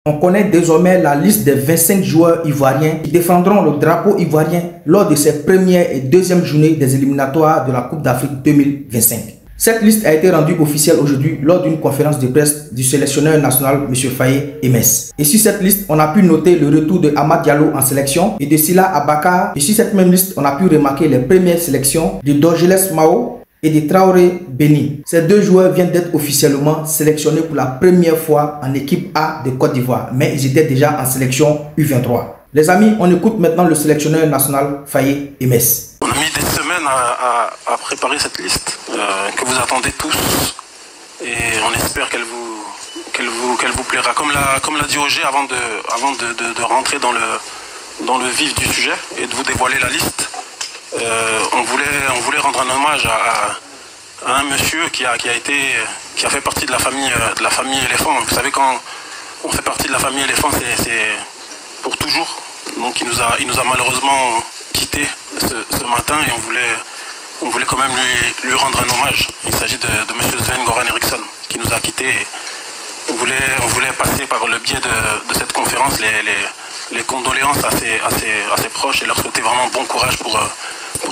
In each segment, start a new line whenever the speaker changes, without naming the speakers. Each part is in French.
On connaît désormais la liste des 25 joueurs ivoiriens qui défendront le drapeau ivoirien lors de ces premières et deuxièmes journées des éliminatoires de la Coupe d'Afrique 2025. Cette liste a été rendue officielle aujourd'hui lors d'une conférence de presse du sélectionneur national M. Faye Emess. Et sur cette liste, on a pu noter le retour de Amad Diallo en sélection et de Sila Abakar. Et sur cette même liste, on a pu remarquer les premières sélections de Dorgeles Mao et de Traoré Beni. Ces deux joueurs viennent d'être officiellement sélectionnés pour la première fois en équipe A de Côte d'Ivoire, mais ils étaient déjà en sélection U23. Les amis, on écoute maintenant le sélectionneur national Faye Emess.
On a mis des semaines à préparer cette liste que vous attendez tous et on espère qu'elle vous plaira. Comme l'a dit Roger avant de rentrer dans le vif du sujet et de vous dévoiler la liste, on voulait rendre un hommage à un monsieur qui a fait partie de la famille éléphant. Vous savez, quand on fait partie de la famille éléphant, c'est pour toujours. Donc il nous a malheureusement quitté ce matin et on voulait quand même lui rendre un hommage. Il s'agit de monsieur Sven-Goran Eriksson qui nous a quittés. On voulait passer par le biais de cette conférence les condoléances à ses proches et leur souhaiter vraiment bon courage pour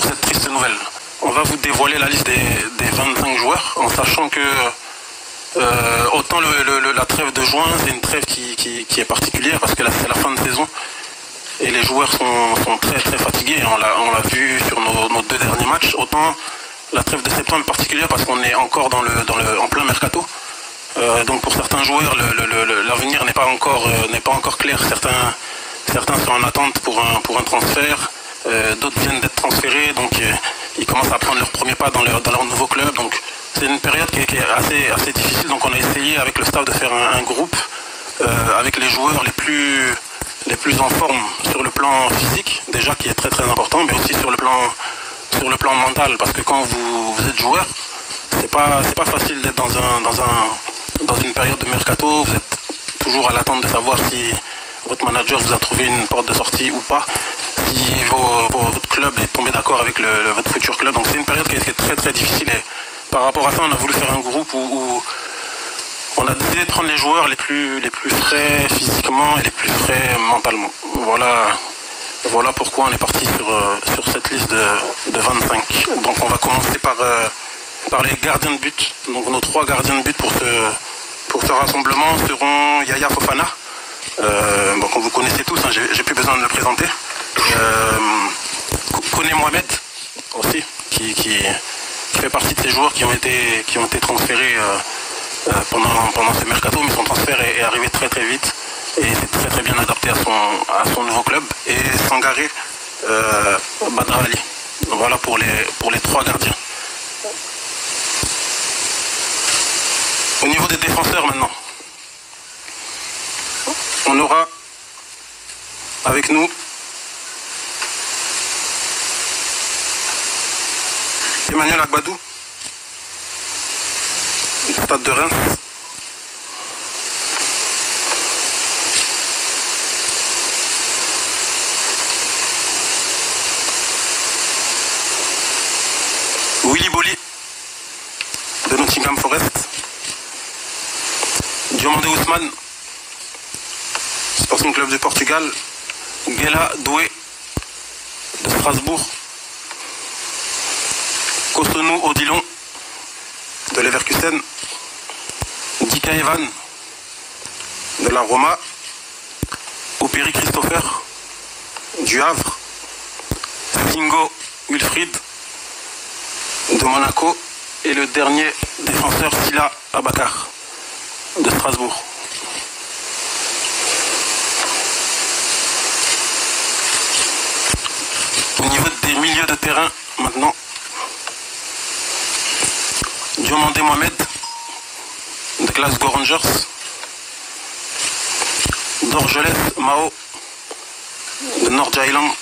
cette triste nouvelle. On va vous dévoiler la liste des 25 joueurs en sachant que autant la trêve de juin, c'est une trêve qui est particulière parce que là c'est la fin de saison et les joueurs sont très très fatigués. On l'a vu sur nos deux derniers matchs. Autant la trêve de septembre est particulière parce qu'on est encore en plein mercato. Donc pour certains joueurs, l'avenir n'est pas encore clair. Certains sont en attente pour un transfert. D'autres viennent d'être transférés, donc ils commencent à prendre leur premier pas dans leur nouveau club. Donc c'est une période qui est assez difficile. Donc on a essayé avec le staff de faire un groupe avec les joueurs les plus en forme sur le plan physique, déjà qui est très très important, mais aussi sur le plan mental, parce que quand vous êtes joueur, c'est pas facile d'être dans une période de mercato. Vous êtes toujours à l'attente de savoir si votre manager vous a trouvé une porte de sortie ou pas, si votre club est tombé d'accord avec votre futur club. Donc c'est une période qui est très très difficile et par rapport à ça on a voulu faire un groupe où on a décidé de prendre les joueurs les plus frais physiquement et les plus frais mentalement. Voilà pourquoi on est parti sur cette liste de 25. Donc on va commencer par les gardiens de but. Donc nos 3 gardiens de but pour ce rassemblement seront Yaya Fofana. Donc vous connaissez tous, hein, j'ai plus besoin de le présenter. Koné Mohamed aussi, qui fait partie de ces joueurs qui ont été transférés pendant ce mercato, mais son transfert est arrivé très très vite et c'est très très bien adapté à son nouveau club. Et Sangaré Badra Ali. Voilà pour les 3 gardiens. Au niveau des défenseurs maintenant, on aura avec nous Emmanuel Agbadou du Stade de Reims. Willy Bolly de Nottingham Forest. Diomandé Ousmane, Sporting Club du Portugal. Guela Doué de Strasbourg. Cotonou Odilon de Leverkusen. Dika Evan de la Roma. Opéry Christopher du Havre. Singo Wilfried de Monaco. Et le dernier défenseur Sila Abakar de Strasbourg. Au niveau des milieux de terrain, maintenant, Diomandé Mohamed de Glasgow Rangers. Dorgeles Mao de North Island.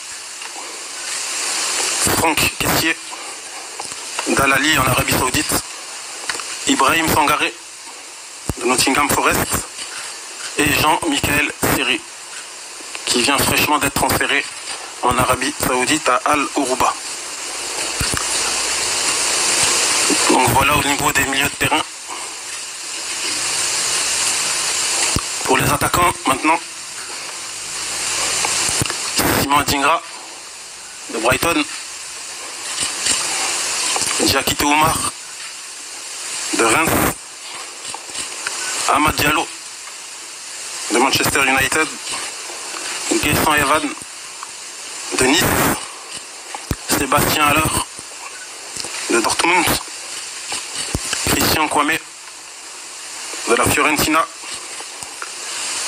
Franck Kessié d'Al-Ali en Arabie Saoudite. Ibrahim Sangaré de Nottingham Forest. Et Jean-Michel Seri qui vient fraîchement d'être transféré en Arabie Saoudite à Al-Uruba. Donc voilà au niveau des milieux de terrain. Pour les les attaquants maintenant. Simon Adingra de Brighton. Diakité Oumar de Reims. Amad Diallo de Manchester United. Guessant Evan de Nice. Sébastien Haller de Dortmund. Christian Kwame de la Fiorentina.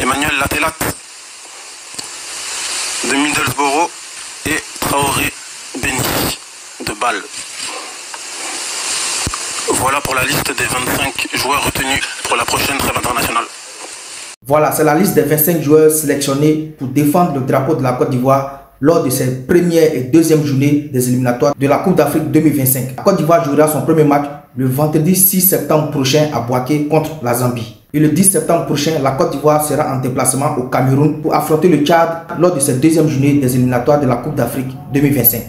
Emmanuel Latelat de Middlesbrough et Traoré Beni de Bâle. Voilà pour la liste des 25 joueurs retenus pour la prochaine trêve internationale.
Voilà, c'est la liste des 25 joueurs sélectionnés pour défendre le drapeau de la Côte d'Ivoire lors de ses premières et deuxième journées des éliminatoires de la Coupe d'Afrique 2025. La Côte d'Ivoire jouera son premier match le vendredi 6 septembre prochain à Bouaké contre la Zambie. Et le 10 septembre prochain, la Côte d'Ivoire sera en déplacement au Cameroun pour affronter le Tchad lors de cette deuxième journée des éliminatoires de la Coupe d'Afrique 2025.